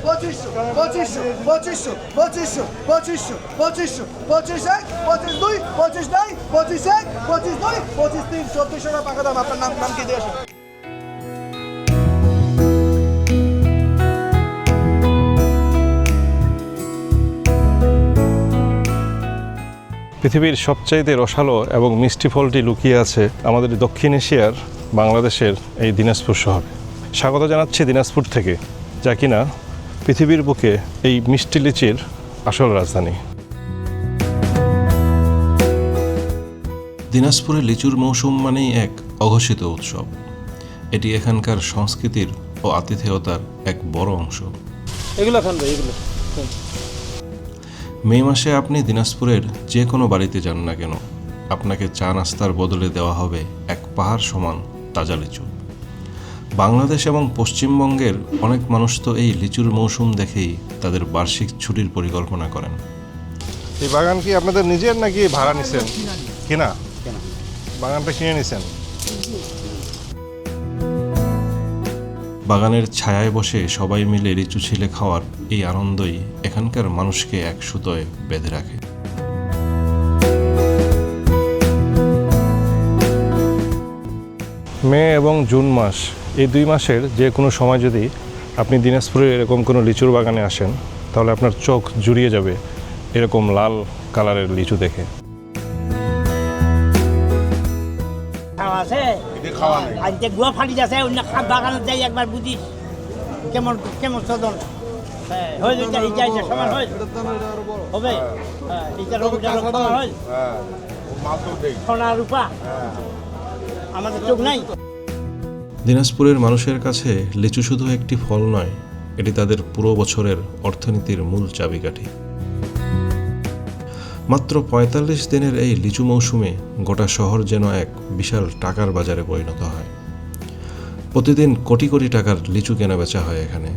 পঁচিশশো পঁচিশশো পঁচিশশো পঁচিশশো পঁচিশশো পঁচিশশো 25 এক 25 দুই 25 নাই 25 এক 25 দুই 25 তিন 3400 টাকা পাকা দাম। আপনার নাম কি দিয়ে আসেন? পৃথিবীর সবচাইতে রসালো এবং মিষ্টি ফলটি লুকিয়ে আছে আমাদের দক্ষিণ এশিয়ার বাংলাদেশের এই দিনাজপুর শহরে। স্বাগত জানাচ্ছি দিনাজপুর থেকে, যা কিনা পৃথিবীর বুকে এই মিষ্টি লিচির আসল রাজধানী। দিনাজপুরে লিচুর মৌসুম মানেই এক অঘোষিত উৎসব। এটি এখানকার সংস্কৃতির ও আতিথেয়তার এক বড় অংশ। এগুলো খান ভাই, এগুলো মে মাসে আপনি দিনাজপুরের যে কোনো বাড়িতে যান না কেন, আপনাকে চা নাস্তার বদলে দেওয়া হবে এক পাহাড় সমান তাজা লিচু। বাংলাদেশ এবং পশ্চিমবঙ্গের অনেক মানুষ তো এই লিচুর মৌসুম দেখেই তাদের বার্ষিক ছুটির পরিকল্পনা করেন। এই বাগান কি আপনাদের নিজের নাকি ভাড়া নিছেন? কিনা বাগানটা কিনে নিছেন? বাগানের ছায়ায় বসে সবাই মিলে লিচু ছিলে খাওয়ার এই আনন্দই এখানকার মানুষকে এক সুতোয় বেঁধে রাখে। মে এবং জুন মাস, এই দুই মাসের যে কোনো সময় যদি আপনি দিনাজপুরের এরকম কোনো লিচুর বাগানে আসেন, তাহলে আপনার চোখ জুড়িয়ে যাবে এরকম লাল কালারের লিচু দেখে। আছে গুয়া ফাটি যাচ্ছে অন্য বাগানে যাই একবার বুঝিস কেমন কেমন সদন হয়ে যাচ্ছে সমান হয় হবে সোনা রূপা আমাদের চোখ নাই। দিনাজপুরের মানুষের কাছে লিচু শুধু একটি ফল নয়, এটি তাদের পুরো বছরের অর্থনীতির মূল চাবিকাঠি। মাত্র ৪৫ দিনের এই লিচু মৌসুমে গোটা শহর যেন এক বিশাল টাকার বাজারে পরিণত হয়। প্রতিদিন কোটি কোটি টাকার লিচু কেনাবেচা হয় এখানে।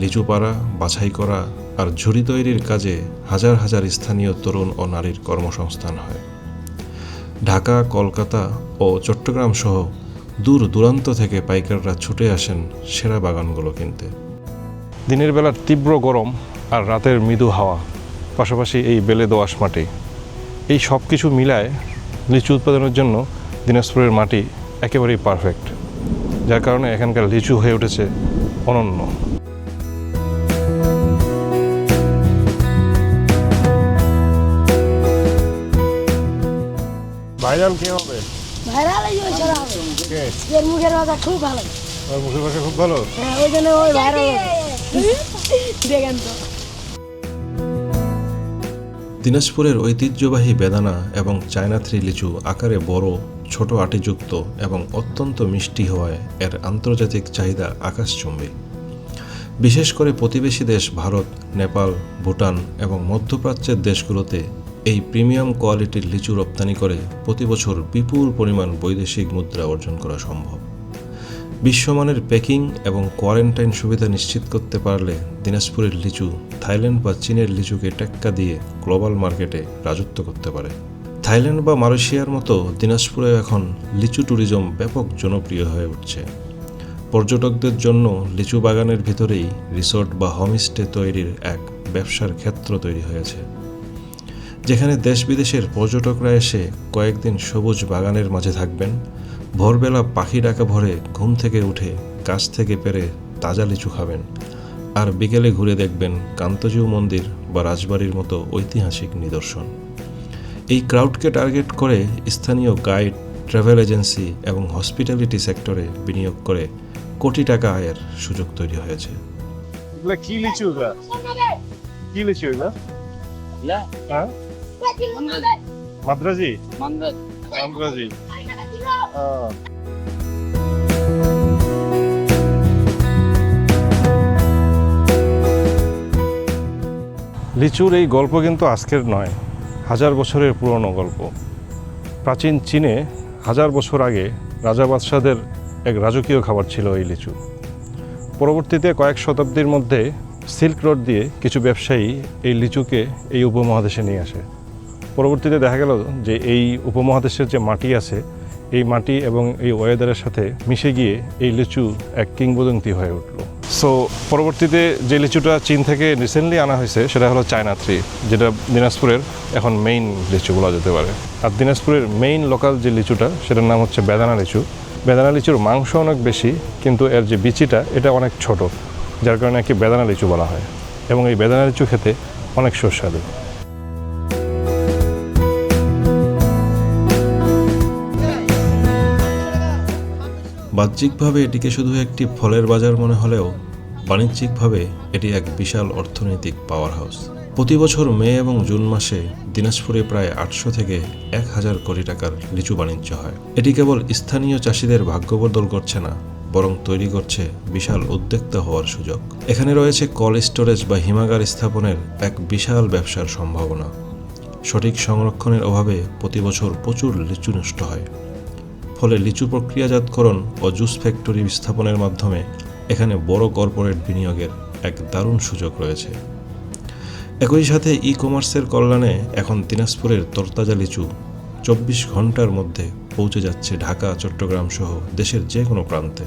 লিচু পাড়া, বাছাই করা আর ঝুড়ি তৈরির কাজে হাজার হাজার স্থানীয় তরুণ ও নারীর কর্মসংস্থান হয়। ঢাকা, কলকাতা ও চট্টগ্রাম সহ দূর দূরান্ত থেকে পাইকাররা ছুটে আসেন সেরা বাগানগুলো কিনতে। দিনের বেলার তীব্র গরম আর রাতের মৃদু হাওয়া, পাশাপাশি এই বেলে দোআঁশ মাটি, এই সব কিছু মিলায় লিচু উৎপাদনের জন্য দিনাজপুরের মাটি একেবারেই পারফেক্ট, যার কারণে এখানকার লিচু হয়ে উঠেছে অনন্য। ভাইরাল কে হবে? ভাইরাল এই ওই ছাড়া হবে এর মুখের ভাষা খুব ভালো। ওর মুখের ভাষা খুব ভালো। হ্যাঁ ওই জন্য ওই ভাইরাল দেখেন তো। দিনাজপুরের ঐতিহ্যবাহী বেদানা এবং চায়না থ্রি লিচু আকারে বড়, ছোট আটিযুক্ত এবং অত্যন্ত মিষ্টি হওয়ায় এর আন্তর্জাতিক চাহিদা আকাশচুম্বী। বিশেষ করে প্রতিবেশী দেশ ভারত, নেপাল, ভুটান এবং মধ্যপ্রাচ্যের দেশগুলোতে এই প্রিমিয়াম কোয়ালিটির লিচু রপ্তানি করে প্রতি বছর বিপুল পরিমাণ বৈদেশিক মুদ্রা অর্জন করা সম্ভব। বিশ্বমানের প্যাকিং এবং কোয়ারেন্টাইন সুবিধা নিশ্চিত করতে পারলে দিনাজপুরের লিচু থাইল্যান্ড বা চীনের লিচুকে টেক্কা দিয়ে গ্লোবাল মার্কেটে রাজত্ব করতে পারে। থাইল্যান্ড বা মালয়েশিয়ার মতো দিনাজপুরে এখন লিচু ট্যুরিজম ব্যাপক জনপ্রিয় হয়ে উঠছে। পর্যটকদের জন্য লিচু বাগানের ভিতরেই রিসোর্ট বা হোমস্টে তৈরির এক ব্যবসার ক্ষেত্র তৈরি হয়েছে, যেখানে দেশ বিদেশের পর্যটকরা এসে কয়েকদিন সবুজ বাগানের মাঝে থাকবেন, ভোরবেলা পাখি ডাকা ভরে ঘুম থেকে উঠে গাছ থেকে পেরে তাজা লিচু খাবেন, আর বিকেলে ঘুরে দেখবেন কান্তজিউ মন্দির বা রাজবাড়ির মতো ঐতিহাসিক নিদর্শন। এই ক্রাউডকে টার্গেট করে স্থানীয় গাইড, ট্রাভেল এজেন্সি এবং হসপিটালিটি সেক্টরে বিনিয়োগ করে কোটি টাকা আয়ের সুযোগ তৈরি হয়েছে। কি লিচু? কি লিচু এগুলা? হ্যাঁ, মাদ্রাজি। মাদ্রাজি। লিচুর এই গল্প কিন্তু আজকের নয়, হাজার বছরের পুরনো গল্প। প্রাচীন চীনে হাজার বছর আগে রাজা বাদশাদের এক রাজকীয় খাবার ছিল এই লিচু। পরবর্তীতে কয়েক শতাব্দীর মধ্যে সিল্ক রোড দিয়ে কিছু ব্যবসায়ী এই লিচুকে এই উপমহাদেশে নিয়ে আসে। পরবর্তীতে দেখা গেল যে এই উপমহাদেশের যে মাটি আছে, এই মাটি এবং এই ওয়েদারের সাথে মিশে গিয়ে এই লিচু এক কিংবদন্তি হয়ে উঠল। সো পরবর্তীতে যে লিচুটা চীন থেকে রিসেন্টলি আনা হয়েছে সেটা হলো চায়না 3, যেটা দিনাজপুরের এখন মেইন লিচু বলা যেতে পারে। আর দিনাজপুরের মেইন লোকাল যে লিচুটা সেটার নাম হচ্ছে বেদানা লিচু। বেদানা লিচুর মাংস অনেক বেশি, কিন্তু এর যে বিচিটা এটা অনেক ছোট, যার কারণে একে বেদানা লিচু বলা হয়। এবং এই বেদানা লিচু খেতে অনেক সুস্বাদু। বাহ্যিকভাবে এটিকে শুধু একটি ফলের বাজার মনে হলেও বাণিজ্যিকভাবে এটি এক বিশাল অর্থনৈতিক পাওয়ার হাউস। প্রতি বছর মে এবং জুন মাসে দিনাজপুরে প্রায় 800 থেকে 1000 কোটি টাকার লিচু বাণিজ্য হয়। এটি কেবল স্থানীয় চাষিদের ভাগ্য বদল করছে না, বরং তৈরি করছে বিশাল উদ্যোক্তা হওয়ার সুযোগ। এখানে রয়েছে কোল্ড স্টোরেজ বা হিমাগার স্থাপনের এক বিশাল ব্যবসার সম্ভাবনা। সঠিক সংরক্ষণের অভাবে প্রতি বছর প্রচুর লিচু নষ্ট হয়। ফলে লিচু প্রক্রিয়াজাতকরণ ও জুস ফ্যাক্টরি স্থাপনের মাধ্যমে এখানে বড় কর্পোরেট বিনিয়োগের এক দারুণ সুযোগ রয়েছে। একই সাথে ই কমার্সের কল্যাণে এখন দিনাজপুরের তরতাজা লিচু 24 ঘন্টার মধ্যে পৌঁছে যাচ্ছে ঢাকা, চট্টগ্রাম সহ দেশের যে কোনো প্রান্তে।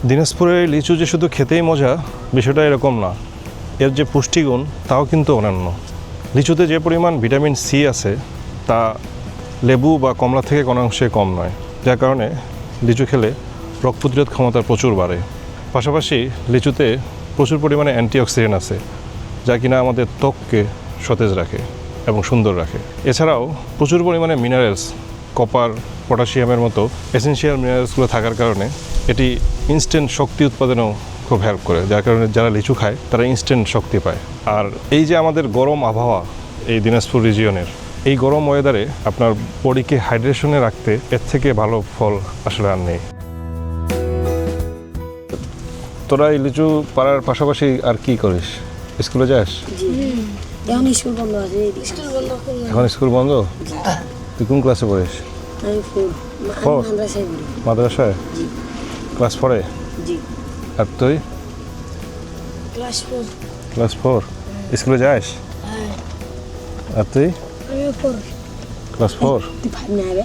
দিনাজপুরের লিচু যে শুধু খেতেই মজা, বিষয়টা এরকম না। এর যে পুষ্টিগুণ তাও কিন্তু অনন্য। লিচুতে যে পরিমাণ ভিটামিন সি আছে তা লেবু বা কমলা থেকে কোনো অংশে কম নয়, যার কারণে লিচু খেলে রোগ প্রতিরোধ ক্ষমতা প্রচুর বাড়ে। পাশাপাশি লিচুতে প্রচুর পরিমাণে অ্যান্টিঅক্সিডেন্ট আছে, যা কিনা আমাদের ত্বককে সতেজ রাখে এবং সুন্দর রাখে। এছাড়াও প্রচুর পরিমাণে মিনারেলস, কপার, পটাশিয়ামের মতো এসেনশিয়াল মিনারেলসগুলো থাকার কারণে এটি ইনস্ট্যান্ট শক্তি উৎপাদনেও খুব হেল্প করে, যার কারণে যারা লিচু খায় তারা ইনস্ট্যান্ট শক্তি পায়। আর এই যে আমাদের গরম আবহাওয়া এই দিনাজপুর রিজিয়নের, এই গরম ওয়েদারে আপনার বডিকে হাইড্রেশনে রাখতে এর থেকে ভালো ফল আসলে আর নেই। তোরা এই লিচু পাড়ার পাশাপাশি আর কি করিস? স্কুলে যাস? এখন স্কুল বন্ধ আছে। স্কুল বন্ধ এখন স্কুল বন্ধ? তুই কোন ক্লাসে পড়িস? আমি Four? মাদ্রাসায় পড়ি। মাদ্রাসায়? ক্লাস 4-এ? জি। আর তুই? ক্লাস 4। ক্লাস 4? স্কুলে যাস? হ্যাঁ। আর তুই? আমিও 4। ক্লাস 4? তুই 5 না হবে?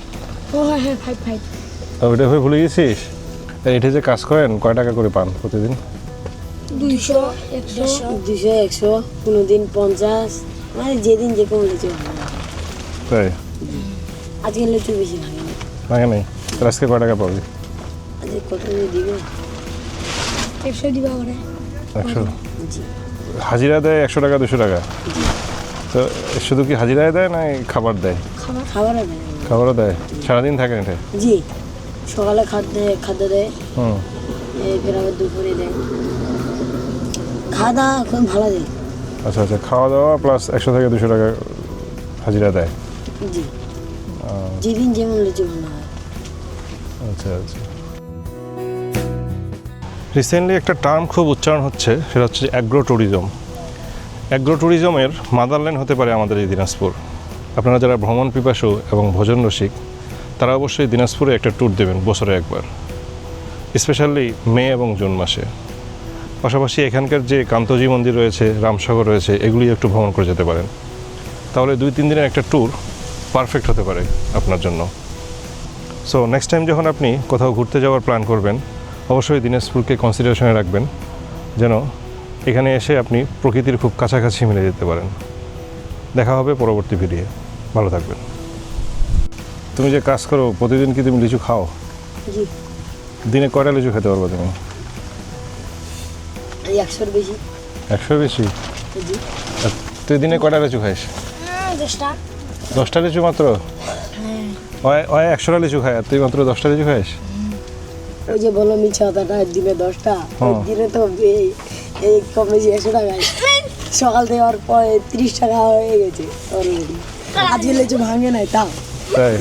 ও হ্যাঁ 5। ওইটা হয়ে ভুলে গেছিস? এটা যে কাজ করেন কয় টাকা করে পান প্রতিদিন? 200, 100, কোনোদিন 50, মানে যেদিন যে কোনো লিচু ভালো। তাই? আজকে লিচু বেশি ভালো না। লাগে নেই? তাহলে আজকে কয় টাকা পাবি? আজকে কত দিবে? 100 দিবা করে। 100? জি। হাজিরা দেয় 100 টাকা 200 টাকা? তো শুধু কি হাজিরায় দেয় না খাবার দেয়? খাবার দেয়। খাবারও দেয়? সারাদিন থাকেন এটা? জি, সকালে খাদ্য দেয়, হুম। ফের আবার দুপুরে দেয়। খাওয়া দাওয়া খুব ভালো দেয়। আচ্ছা আচ্ছা, খাওয়া দাওয়া প্লাস 100 থেকে 200 টাকা হাজিরা দেয়? জি, যেদিন যেমন লিচু ভালো হয়। আচ্ছা আচ্ছা। রিসেন্টলি একটা টার্ম খুব উচ্চারণ হচ্ছে, সেটা হচ্ছে অ্যাগ্রো ট্যুরিজম। অ্যাগ্রো ট্যুরিজমের মাদারল্যান্ড হতে পারে আমাদের এই দিনাজপুর। আপনারা যারা ভ্রমণ পিপাসু এবং ভোজন রসিক, তারা অবশ্যই দিনাজপুরে একটা ট্যুর দেবেন বছরে একবার, স্পেশালি মে এবং জুন মাসে। পাশাপাশি এখানকার যে কান্তজি মন্দির রয়েছে, রামসাগর রয়েছে, এগুলি একটু ভ্রমণ করে যেতে পারেন। তাহলে 2-3 দিনের একটা ট্যুর পারফেক্ট হতে পারে আপনার জন্য। সো নেক্সট টাইম যখন আপনি কোথাও ঘুরতে যাওয়ার প্ল্যান করবেন, অবশ্যই দিনাজপুরকে কনসিডারেশনে রাখবেন, যেন এখানে এসে আপনি প্রকৃতির খুব কাছাকাছি মিলে যেতে পারেন। দেখা হবে পরবর্তী ভিডিও। ভালো থাকবেন। তুমি যে কাজ করো, প্রতিদিন কি তুমি লিচু খাও? জি। দিনে কয়টা লিচু খেতে পারবো তুমি? 100-এর বেশি। 100-এর বেশি? জি। আর তুই দিনে কয়টা লিচু খাইস? 10টা। 10টা লিচু মাত্র? ওই 100টা লিচু খায়, আর তুই মাত্র 10টা লিচু খাইস? ওই যে বলো মিছা কথাটা, দিনে 10টা, দিনে তো এই কম বেশি 100 টাকা। সকাল থেকে আর পরে 30 টাকা হয়ে গেছে অলরেডি। আজকে লিচু ভাঙে নাই তাও। তাই?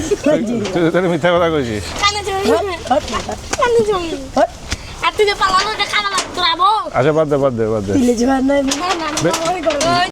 তুই তাহলে মিথ্যা কথা কইছিস? আর তুই যে পালানোটা খারাপ লাগতো। আচ্ছা, বাদ দে। লিচু ভাঙ নাই।